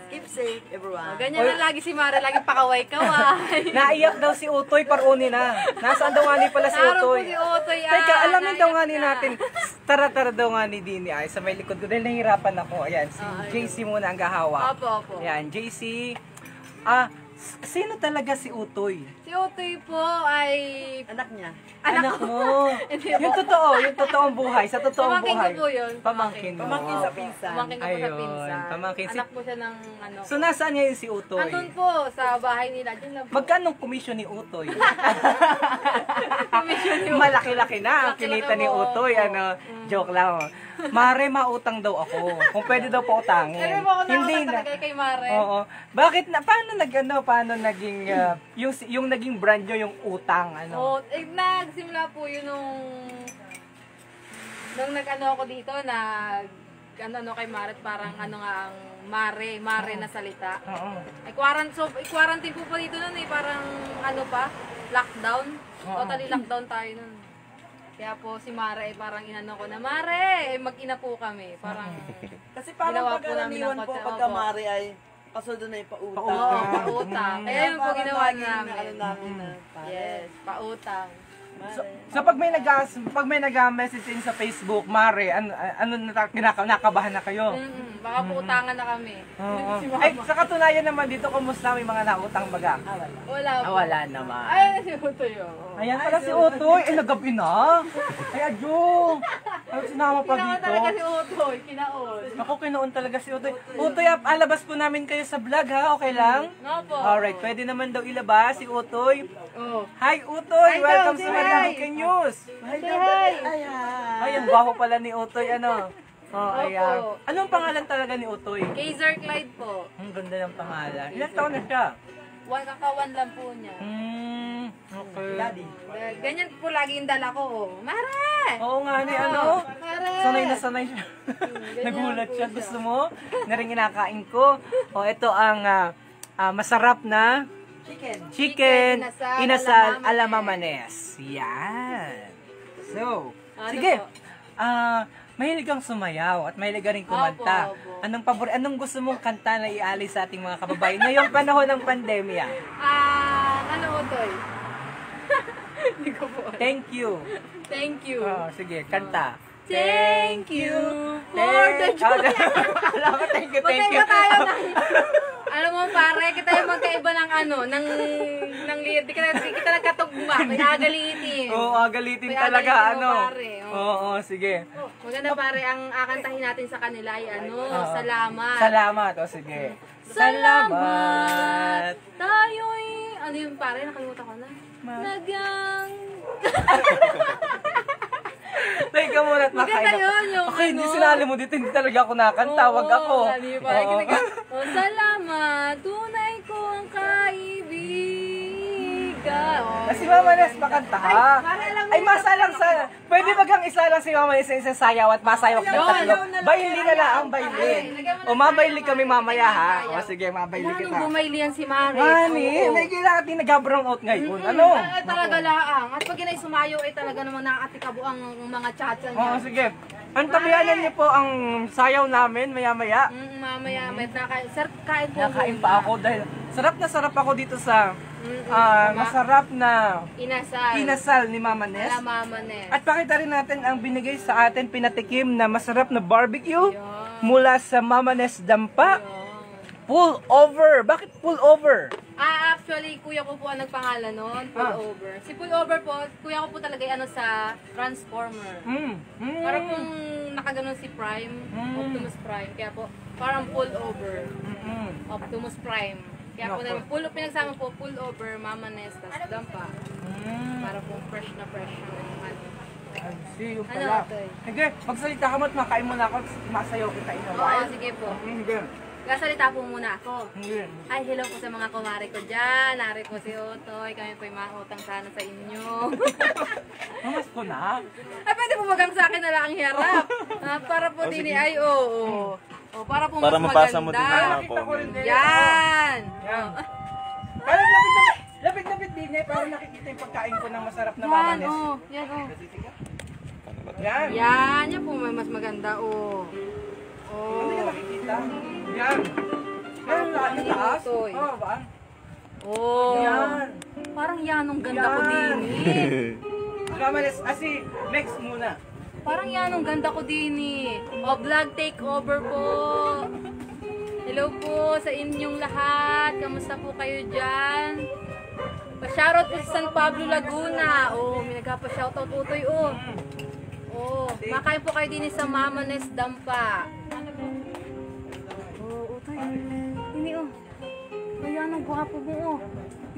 Keep safe, everyone. Ganyan na lagi si Mara. Laging pakaway-kaway. Naiyak daw si Utoy, paruni na. Nasaan daw nga ni pala si Naroon po Utoy? si Utoy. Teka, alamin daw nga ni naiyak na. natin. Tara daw nga ni Dini ay sa may likod ko. Dahil nahihirapan ako. Ayan, si JC muna ang gahawak. Opo. Ayan, JC. Sino talaga si Utoy? Si Utoy po ay Anak niya. Anak mo. Yung totoong buhay, sa totoong pamangkin ko buhay. po yun. Pamangkin mo. Pamangkin sa pinsan. Pamangkin ko po sa Ayun, pinsan. pamangkin si- Anak po siya ng ano. So, nasaan ngayon si Utoy? Andun po sa bahay nila. Diyan lang po. Magkano commission ni Utoy? Commission ni Utoy. Malaki-laki na ang Malaki-laki kinita ni po. Utoy. Ano, joke lang. Mare, mautang daw ako. Kung pwede daw pa utangin. Sabi mo ako Hindi na. na. Kay Mare. Oo. Bakit na? Paano naging, yung naging brand nyo, yung utang, ano? Nagsimula po yun nung nag-ano ako dito, ano kay Mare, parang ano nga ang Mare na salita. Oo. Quarantine po pa dito nun parang ano pa, lockdown. Totally lockdown tayo nun. Kaya po si Mare parang inano ko na, Mare, mag-ina po kami. Parang, Kasi parang Ginawa po pag-araniwan namin ng po kotse, pagka opo. Mari ay kasunod na yung pautang. oo, pautang. Kaya yun po Parang ginawa laging namin. ano namin na, pare, Yes, pautang. So pag may nag-message din sa Facebook, Mare, nakabahan na kayo? Baka po utangan na kami. Oo. Ay, sa katunayan naman dito, kumusta may mga nautang baga? Wala po. Wala naman. Ay, si Utoy yun. Ayan pala si Utoy. Ay, nagabi na. Ay, adyo. Ay, sinama pa Kinaon dito. talaga si Utoy. Kinaon. Ako, kinoon talaga si Utoy. Utoy, alabas po namin kayo sa vlog, ha? Okay lang? No po. Alright, pwede naman daw ilabas si Utoy. Oh. Hi, Utoy! Hi, Welcome say sa hi. Marinduque News. Say hi. Ay, ang baho pala ni Utoy, ano? Oh, Opo. ayan. Anong pangalan talaga ni Utoy? Kaiser Clyde po. Ang ganda ng pangalan. Ilang taon na siya? Kakawan lang po niya. Okay. Ganyan po lagi yung dala ko. Oh. Mare! Oo nga ni ano? Mare! Sanay na sanay siya. Nagulat siya. Gusto mo? Na rin kinakain ko. O, ito ang masarap na chicken inasal ala mamanes. Yan. So, Ano sige. po? Mahilig kang sumayaw at mahilig ka rin kumanta. Opo. Anong gusto mong kanta na ialay sa ating mga kababayan ngayong panahon ng pandemya? Ano Utoy? Hindi ko po. Thank you. Thank you. Oh, sige, kanta. Thank you for the joy. Alam ko, thank you. Magkaiba tayo ng... Alam mo pare, kita yung magkaiba ng ano, ng liit. Di kita nagkatugma. May agalitin. Oo, agalitin May talaga, agalitin mo, ano. pare, oo. Oo, sige. Maganda pare, ang akantahin natin sa kanila ay ano, salamat. Salamat, o sige. Salamat. Tayo'y... Ano yun pare, nakalimutan ko na. Nagang... Teka muna at Maganda makain yun, yung Okay, hindi ano. sinali mo dito, hindi talaga ako nakanta. Wag ako. Oo. Salamat, tunay ko ang kaibigan. Si Mama Nes, makanta ha. Ay, masalang sa... Pwede ba kang isa lang si Mama Nes sa isang sayaw at masayaw ka ng tatlo? Baili na lang ang baili. O, mabaili kami mamaya ha. O, sige, mabaili Anong kita. bumayli yan si Mare? Mani, Oo. may kailangan din nag-brown out ngayon. Ano? Ay, talaga laang. At pag inay sumayo ay talaga namang nakakatikabo ang mga chatsa niya. Oo, sige. Ang tabihanan niyo po ang sayaw namin maya-maya. Mamaya, may sir, kain po. Nakain pa ako dahil sarap na sarap ako dito sa masarap na inasal ni Mama Nes. Ala Mama Nes. At pakita rin natin ang binigay sa atin pinatikim na masarap na barbecue mula sa Mama Nes Dampa. Pull over. Bakit pull over? Actually, kuya ko po ang nagpangalan nun, Pullover. Si Pullover po, kuya ko po talaga ay ano sa Transformer. Parang kung nakaganon si Prime, Optimus Prime, kaya po parang Pullover. Optimus Prime. Kaya po namin, pinagsama po, Pullover, Mama Nes, tas Dampa. Para po fresh na yung ano. See you Ano pala. ito eh? Sige, magsalita ka mo at makain mo na ako. Masayaw kita in a Oo, while. sige po. Sige. Gasalita po muna ako. Ay, hello po sa mga kumare ko dyan. Nari po si Otoy. Kami po yung mautang sana sa inyo. Mas ko na. Ay, pwede po magang sa akin na lang ang hirap. Para po din ay, oo. Para po Para mas mapasa mo din maganda. ang mga comment. Yan. Parang lapit-lapit din eh. Parang nakikita yung pagkain ko ng masarap na Yan, mamanes. Yan, Yan. Yan, yan po may mas maganda, Hindi ka nakikita. Yan. Yan, lahat ng taas. Otoy. Oo, ba? Yan. Parang yan ang ganda ko din eh. Mamanes, si Mex muna. Parang yan ang ganda ko din eh. Vlog takeover po. Hello po sa inyong lahat. Kamusta po kayo dyan? Pa-shoutout po sa San Pablo, Laguna. May nagpa-shoutout Utoy makain po kayo din sa Mamanes Dampa. Utoy. Hindi ayan ang gwapo mo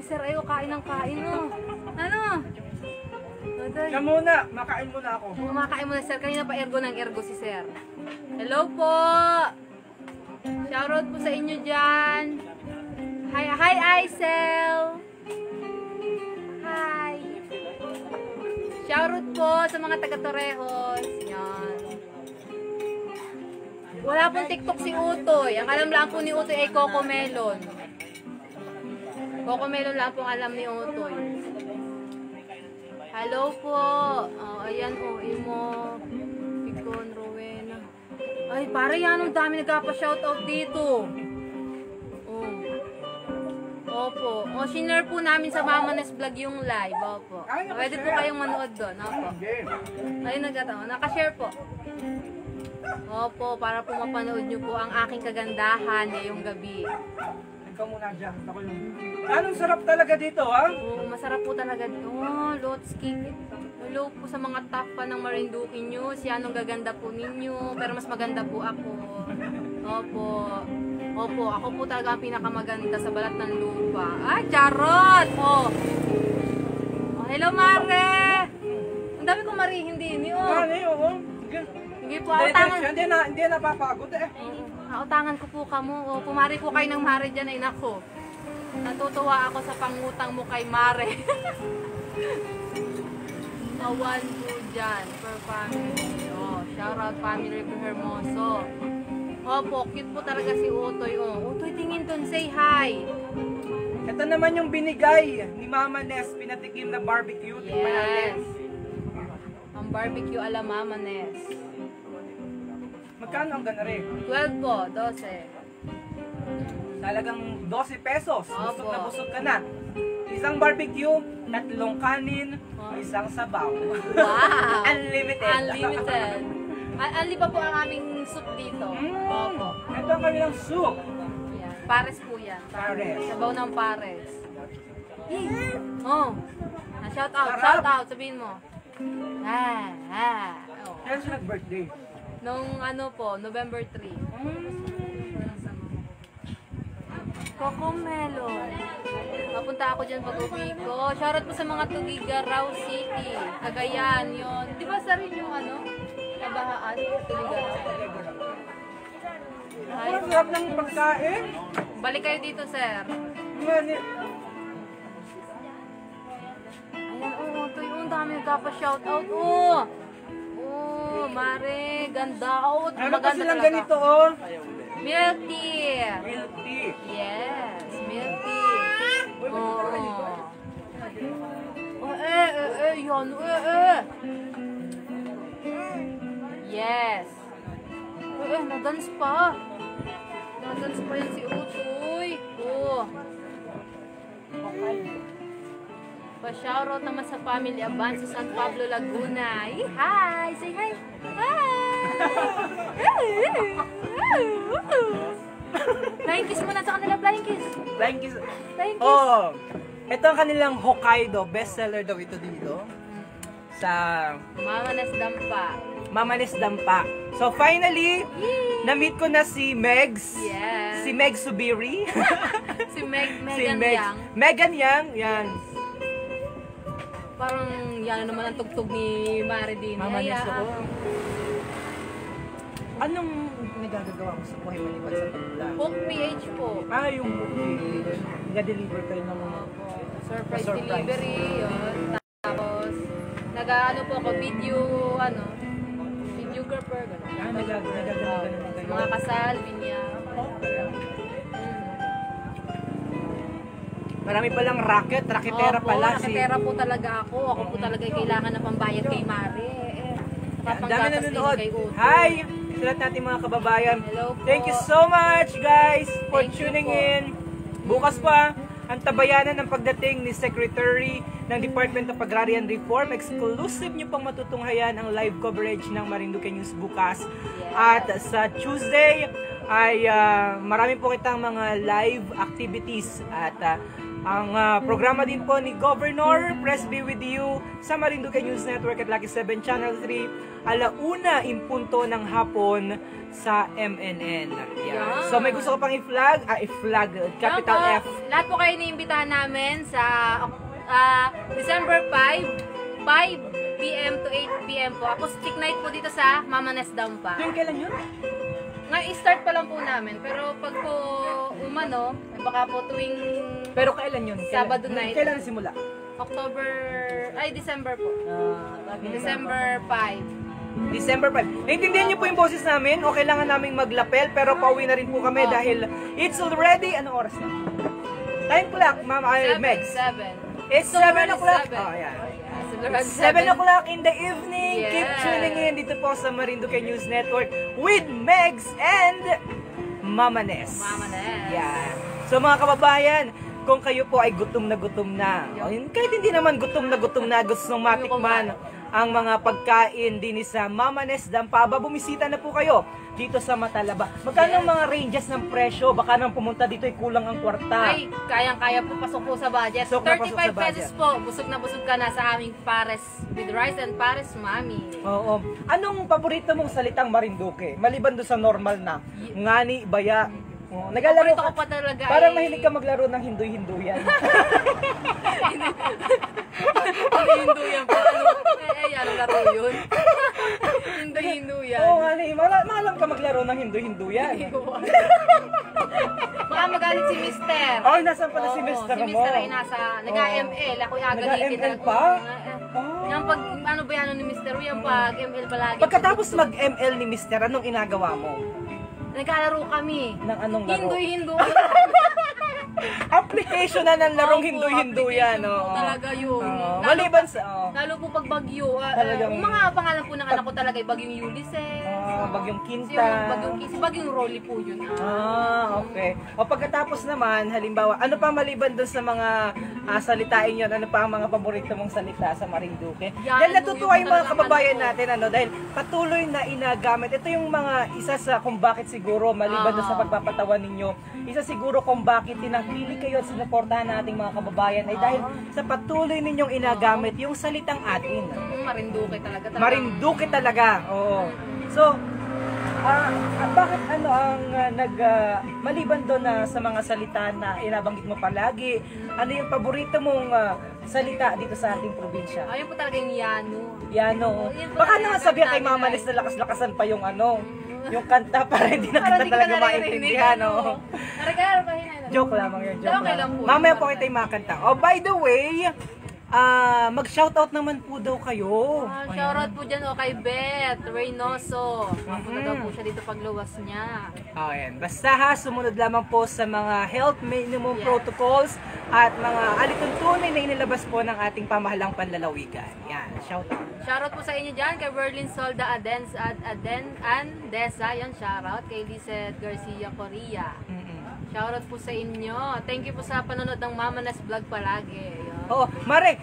Sir ayo kain ng kain Ano? Utoy. Siya muna, makain muna ako. Kumakain mo na sir. Kanina pa ergo ng ergo si sir. Hello po! Shoutout po sa inyo dyan. Hi Aisel! Hi! Shoutout po sa mga taga-Torrejos. Yan. Wala pong TikTok si Utoy. Ang alam lang po ni Utoy ay Coco Melon. Coco Melon lang po ang alam ni Utoy. Hello po. Ayan Imo. Icon, Rowena. Ay, pare yan. Ang dami nagpa-shoutout dito. Opo. Sinare po namin sa Mamanes Vlog yung live. Opo. Pwede po kayong manood doon. Opo. Ayun nagkataon. Nakashare po. Opo, para po mapanood nyo po ang aking kagandahan ngayong gabi. Ikaw muna dyan. Ako yung... Anong sarap talaga dito, ha? Masarap po talaga. Lotski. Hello po sa mga top pa ng Marinduque nyo. Anong gaganda po ninyo. Pero mas maganda po ako. Opo, ako po talaga ang pinakamaganda sa balat ng lupa. Ay, charot! Hello, Mare! Ang dami kong marihin din. Hindi po, autangan. Hindi napapagod eh. Autangan ko po kamo. Pumari po kayo ng Mare dyan ay nako. Natutuwa ako sa pangutang mo kay Mare. Awan po dyan, per family. Shout out family ko Hermoso. Opo, cute po talaga si Utoy. Utoy, tingin dun, say hi. Ito naman yung binigay ni Mama Nes, pinatikim na barbecue. Yes. Ang barbecue ala Mama Nes. Magkano ang ganare? 12 po, 12. Talagang 12 pesos. Busog Opo. na busog ka na. Isang barbecue, 3 kanin, isang sabaw. Wow! Unlimited. Unlimited. Anli pa po ang aming soup dito. Opo. Ito ang kanilang soup. Yan. Pares po yan. Pares. Sabaw ng pares. Shout out, Sarap. shout out, sabihin mo. Kaya siya nag-birthday. Nung November 3. Coco Melon. Papunta ako dyan pag uwi ko. Shoutout po sa mga Tugigaraw City. Cagayan yun. Di ba sa rin yung Kabahaan? Tugigaraw. Ang sarap ng pagkain. Balik kayo dito, sir. Ayan, Utoy. Ang dami nagpa-shoutout. Mare, ganda. Ano pa maganda silang talaga. ganito, Milk tea. Milk tea. Yes, milk tea. Yan. Yes. Nadance pa. Nadance pa yan si Utoy. Pa-shoutout naman sa family Aban sa San Pablo, Laguna. Hi! Say hi! Hi! Flying kiss muna sa kanila, flying kiss. Flying kiss. Flying kiss. Ito ang kanilang Hokkaido. Bestseller daw ito dito. Sa Mamanes Dampa. Mamanes Dampa. So finally, na-meet ko na si Megs. Yes. Si Meg Subiri. Si Megan Megs. Yang. Megan Yang. Yan. Parang yan naman ang tugtog ni Maridine. Mamanes ako. Anong pinagagagawa mo sa buhay maliban sa pag-vlog? Book PH po. Yung nag-deliver kayo ng mga Surprise Surprise. delivery, yun. Tapos, nag-ano po ako, videographer, gano'n. nagagagawa naman kayo. Mga kasal, binya. Marami palang raketera pala. Raketera po talaga ako. Ako po talaga kailangan ng pambayad kay Mari. Ang dami Papanggatas din nanonood. kay Uto. Hi! Sa lahat natin mga kababayan. Hello po. Thank you so much guys for Thank you tuning po. in. Bukas pa ang tabayanan ng pagdating ni Secretary ng Department of Agrarian Reform. Exclusive nyo pang matutunghayan ang live coverage ng Marinduque News bukas. At sa Tuesday ay marami po kitang mga live activities at ang programa din po ni Governor Press Be With You sa Marinduque News Network at Lucky 7 Channel 3 alauna impunto ng hapon sa MNN. Yeah. So may gusto ko pang i-flag, capital Lahat F. po, lahat po kayo iniimbitahan namin sa December 5 p.m. to 8 p.m. po. Acoustic night po dito sa Mama Nes Dampa. Yung kailan yun? Start pa lang po namin, pero pag po umano, baka po tuwing Pero kailan yun? Sabado night. Kailan simula? December po. December 5. December 5. Naintindihan niyo po yung boses namin o kailangan naming maglapel pero pauwi na rin po kami dahil it's already, anong oras na? Time clock, ma'am, Megs. 7. It's 7 o'clock. Seven. Oh, yeah. It's 7 o'clock in the evening. Yes. Keep tuning in dito po sa Marinduque News Network with Megs and Mama Nes. Mama Nes. Yeah. So mga kababayan, kung kayo po ay gutom na, kahit hindi naman gutom na gusto ng matikman ang mga pagkain din sa Mama Nes Dampa, bumisita na po kayo dito sa Matalaba. Magkano ang mga ranges ng presyo? Baka nang pumunta dito ay kulang ang kwarta. Ay, kayang-kaya po, pasok po sa budget. Pasok na pasok sa 35 pesos budget. po, busog na busog ka na sa aming pares with rice and pares mami. Oo. Anong paborito mong salitang Marinduque? Maliban doon sa normal na ngani, baya. Oh, naglalaro Paborito ko ka. pa talaga Parang ay- mahilig ka maglaro ng Hindu-Hinduyan. Hindu yan po. Ano laro yun? Hindu yan. Oo, ngani. Maalam ka maglaro ng Hindu-Hinduyan. Baka magalit si Mister. Ay, nasaan pala si Oo, Mister si mo? Mister ay nasa, nag-ML. Ako'y agalitin. Nag-ML pa? Yung pag, ano ba yan ni Mister? Yung pag ML palagi. Pagkatapos mag-ML ni Mister, anong inagawa mo? Nagkalaro kami. Ng anong laro? Hindu. Application na ng larong Opo, Hindu-Hinduyan. application po talaga yun. Oo. Lalo Maliban pa- sa... Lalo po pag bagyo. Talagang- Yung mga pangalan po ng anak ko talaga ay Bagyong Ulysses. Bagyong Si Kinta. Bagyong Rolly po yun. Okay. O pagkatapos naman, halimbawa, ano pa maliban doon sa mga salitain yun? Ano pa ang mga paborito mong salita sa Marinduque? Yan, Dahil natutuwa yung mga talagang kababayan ano. natin, dahil patuloy na inagamit. Ito yung mga isa sa kung bakit siguro, maliban doon sa pagpapatawan ninyo, isa siguro kung bakit tinangkili kayo at sinuportahan nating mga kababayan ay dahil sa patuloy ninyong inagamit yung salitang atin. Marinduque talaga. Marinduque talaga. Oo. So, bakit ano ang maliban doon na sa mga salita na inabanggit mo palagi, ano yung paborito mong salita dito sa ating probinsya? Ayun po talaga yung Yano. Yano. Yun po Baka talaga naman sabihan kay namin Mama ay- Nes na lakas-lakasan pa yung yung kanta para hindi na Para kita di ka talaga na naririnig, maintindihan. ano. Oo. Narigaro pa hinay. Joke lamang yun, joke Okay lang po. Mamaya po kita yung makanta. Oh, by the way, mag-shoutout naman po daw kayo. Shoutout po dyan kay Beth Reynoso. Mapunta daw po siya dito pagluwas niya. Ayan. Basta ha, sumunod lamang po sa mga health minimum protocols at mga alituntunin na inilabas po ng ating pamahalang panlalawigan. Yan, shoutout. Shoutout po sa inyo dyan kay Berlin Solda Andesa. Yan, shoutout. Kay Lizeth Garcia Coria. Shoutout po sa inyo. Thank you po sa panonood ng Mama Nes Vlog palagi. Yun. Oo, Mare,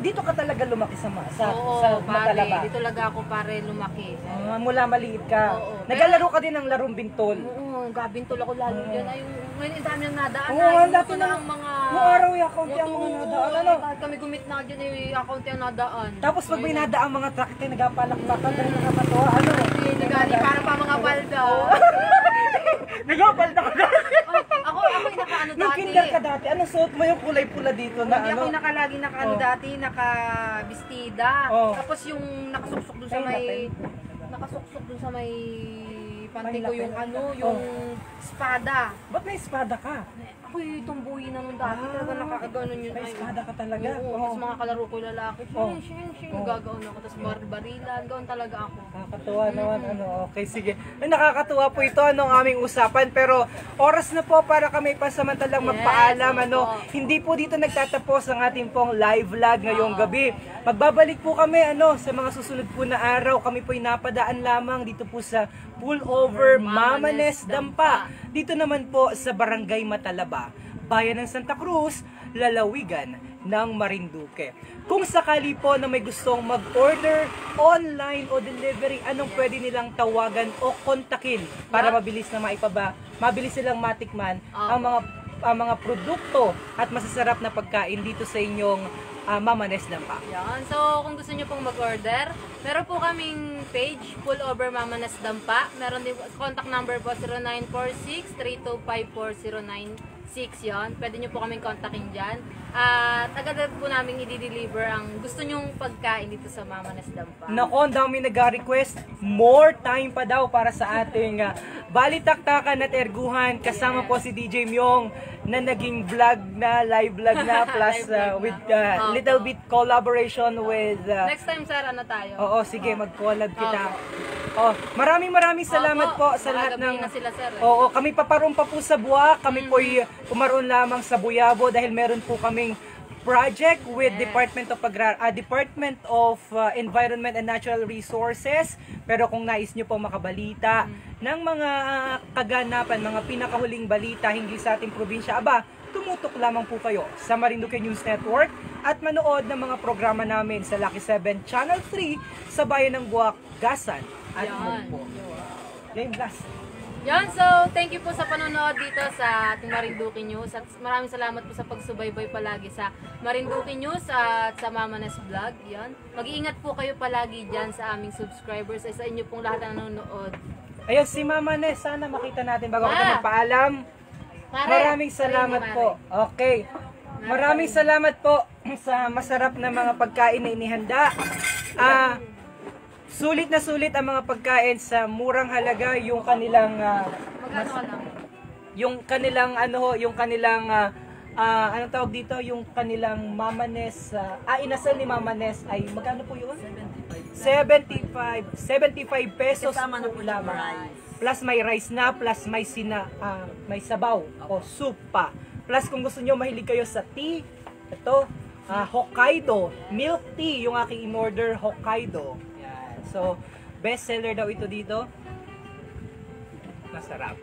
dito ka talaga lumaki sa Oo, pare. Matalaba. Dito talaga ako pare lumaki. Mula maliit ka. Oo. Naglalaro ka din ng larong bintol. Oo, gabintol ako lalo dyan. Ay, ngayon ang dami nang nadaan. Oo, Ay, ang dami gusto na. ang mga... Noong araw yung account yung mga nadaan. Ano? Kahit kami gumit na dyan, yung account yung nadaan. Tapos pag may nadaang mga truck, nagapalakpakan, dahil nakapatuwa. Ano? Nagani, para pa mga balda. Nagapalda ka Ako yung nakaano Nung dati. kinder ka dati, anong suot mo yung kulay-pula dito na Hindi ako ano? yung nakalagi nakaano dati, nakabistida. Oh. Tapos yung nakasuksok dun sa Ay, may... Nakasuksok dun sa may Pante ko yung yung espada. Ba't may espada ka? Ako yung tumbuhin na nung dati. Talaga nakakaganon yun. May espada ka talaga. Oo, tapos mga kalaro ko yung lalaki. Oh. Gagawin ako. Tapos barilan. Gawin talaga ako. Nakakatuwa naman, okay, sige. Ay, nakakatuwa po ito, ang aming usapan, pero oras na po para kami pasamantalang magpaalam, Hindi po dito nagtatapos ang ating pong live vlog ngayong gabi. Magbabalik po kami, sa mga susunod po na araw. Kami po'y napadaan lamang dito po sa Pullover Mamanes Dampa. Dito naman po sa Barangay Matalaba, Bayan ng Santa Cruz, lalawigan ng Marinduque. Kung sakali po na may gustong mag-order online o delivery, anong pwede nilang tawagan o kontakin para mabilis silang matikman ang mga produkto at masasarap na pagkain dito sa inyong Mamanes Dampa. Yan. So, kung gusto nyo pong mag-order, meron po kaming page, Pullover Mamanes Dampa. Meron din contact number po 0946-3254-096 yon. Pwede nyo po kaming kontakin dyan. At agad po namin i-deliver ang gusto nyong pagkain dito sa Mamanes Dampa. Nako, ang dami nag-request. More time pa daw para sa ating balitaktakan at erguhan. Kasama po si DJ Myong na naging live vlog na plus with little bit collaboration with Next time, sir, ano tayo? Oo, sige, mag-collab kita. Maraming salamat po sa lahat ng na sila, sir. Oo, kami paparoon pa po sa Buwak. Kami po'y pumaroon lamang sa Buyabo dahil meron po kaming project with Department of Environment and Natural Resources. Pero kung nais nyo po makabalita ng mga kaganapan, mga pinakahuling balita hinggil sa ating probinsya, tumutok lamang po kayo sa Marinduque News Network at manood ng mga programa namin sa Lucky 7 Channel 3 sa Bayan ng Buwak, Gasan at Mugpo. Lane Blast. Yan, so thank you po sa panonood dito sa ating Marinduque News at maraming salamat po sa pagsubaybay palagi sa Marinduque News at sa Mamanes Vlog. Yan. Mag-iingat po kayo palagi dyan sa aming subscribers at sa inyo pong lahat na nanonood. Ayun, si Mamanes, sana makita natin bago kita magpaalam. Maraming salamat po. Okay. Maraming salamat po sa masarap na mga pagkain na inihanda. Sulit na sulit ang mga pagkain sa murang halaga, yung kanilang anong tawag dito, yung kanilang Mamanes, inasal ni Mamanes ay magkano po yun? 75 pesos Kasama na po po lamang. rice. Plus may rice na, plus may may sabaw o soup pa. Plus kung gusto nyo mahilig kayo sa tea, ito, Hokkaido, milk tea, yung aking in-order Hokkaido. Yan. So, best seller daw ito dito. Masarap.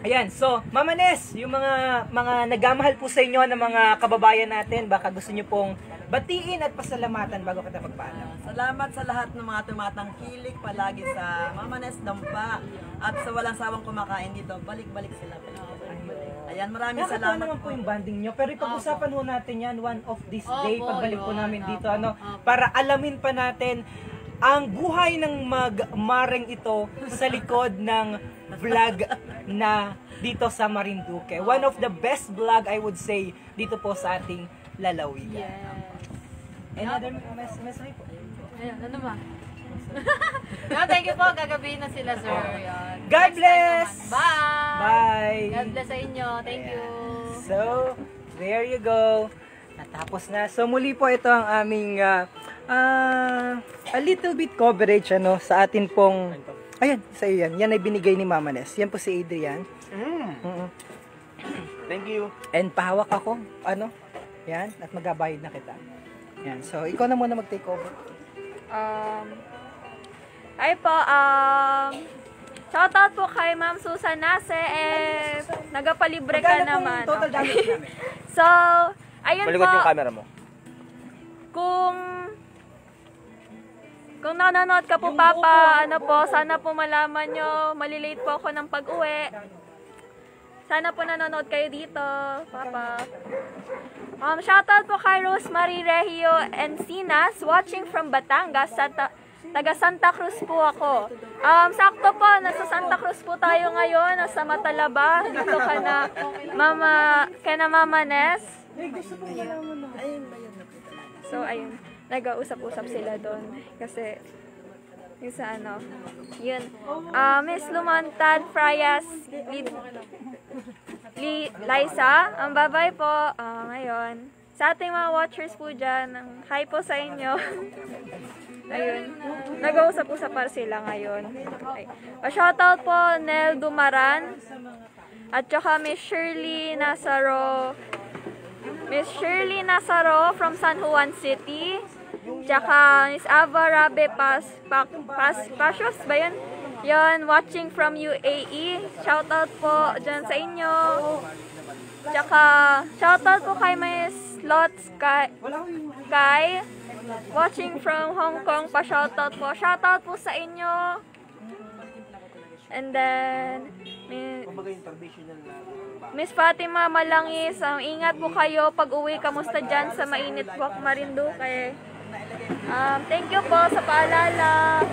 Ayan, so, Mamanes, yung mga nagmamahal po sa inyo ng mga kababayan natin, baka gusto nyo pong batiin at pasalamatan bago kita pagpaalam. Salamat sa lahat ng mga tumatangkilik palagi sa Mamanes Dampa at sa walang sawang kumakain dito. Balik-balik sila. Ayan, maraming Nakakatawa salamat naman po yung banding nyo, pero ipag-usapan ho natin yan one of this day, pagbalik po namin dito, para alamin pa natin ang buhay ng magmareng ito sa likod ng vlog na dito sa Marinduque. One of the best vlog, I would say, dito po sa ating lalawigan. Any other message po? Ayan, ano ba? Thank you po. Gagabihin na sila, sir. Yan. God Next time bless! naman. Bye! Bye! God bless sa inyo. Thank you. So, there you go. Natapos na. So, muli po ito ang aming a little bit coverage sa atin pong... Ayan, sa iyo yan. Yan ay binigay ni Mamanes. Yan po si Adrian. Thank you. And pahawak ako. Yan. At magabayad na kita. Yan. So, ikaw na muna mag-take over. Hi po, shoutout po kay Ma'am Susan Nase, nagapalibre ka Magkano naman. pong total damage namin? So, ayun po. Malikot yung camera mo. Kung nanonood ka po, Papa, sana po malaman nyo, malilate po ako ng pag-uwi. Sana po nanonood kayo dito, Papa. Shoutout po kay Rosemary Regio Encinas, watching from Batangas, taga Santa Cruz po ako. Sakto po, nasa Santa Cruz po tayo ngayon, nasa Matalaba, dito kana Mama Nes. So, ayun, nag-uusap-usap sila doon. Kasi, Yung sa ano. Yun. Miss Lumantad Frias Liza. Bye-bye po. Ngayon. Sa ating mga watchers po dyan, hi po sa inyo. Ayun. Nag-uusap-usap pa sila ngayon. Okay. Shoutout po, Nel Dumaran. At saka Miss Shirley Nazaro. Miss Shirley Nazaro from San Juan City. Tsaka Miss Ava Rabe Pasios ba yun? Yun, watching from UAE. Shoutout po dyan sa inyo. Tsaka, shoutout po kay Miss Lots Kai. Watching from Hong Kong pa shoutout po. Shoutout po sa inyo. And then, Miss Fatima Malangis, ingat po kayo pag uwi. Kamusta dyan sa mainit po Marinduque? Thank you po sa paalala.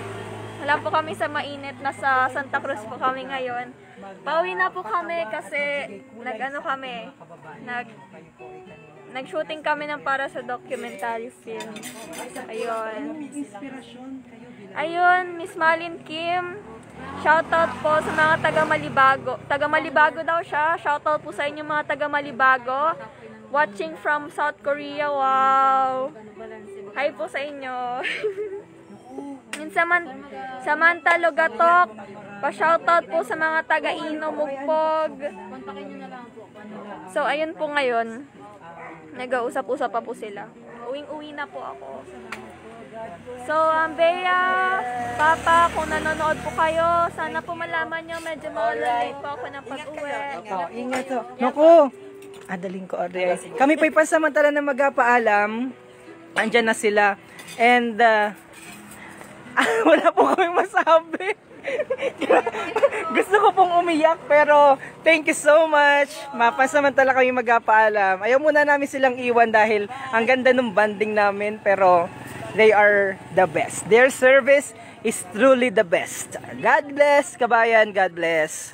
Wala po kami sa mainit. Nasa Santa Cruz po kami ngayon. Pauwi na po kami kasi nag-shooting kami ng para sa documentary film. Ayun, Miss Malin Kim. Shoutout po sa mga taga-Malibago. Taga-Malibago daw siya. Shoutout po sa inyo mga taga-Malibago. Watching from South Korea. Wow! Hi po sa inyo. Samantha Logatok. Pa-shoutout po sa mga taga-Ino Mugpog. So, ayun po ngayon. Nag-uusap-usap pa po sila. Uwing-uwi na po ako. So, Bea, Papa, kung nanonood po kayo, sana po malaman nyo, medyo late po ako ng pag-uwi. Ingat to. Naku! Adaling ko, Audrey. Kami pa'y pansamantala na magpaalam. Andyan na sila. And, wala po kami masabi. Gusto ko pong umiyak, pero thank you so much. Mapasamantala kami magpaalam. Ayaw muna namin silang iwan dahil ang ganda ng banding namin, pero they are the best. Their service is truly the best. God bless, kabayan. God bless.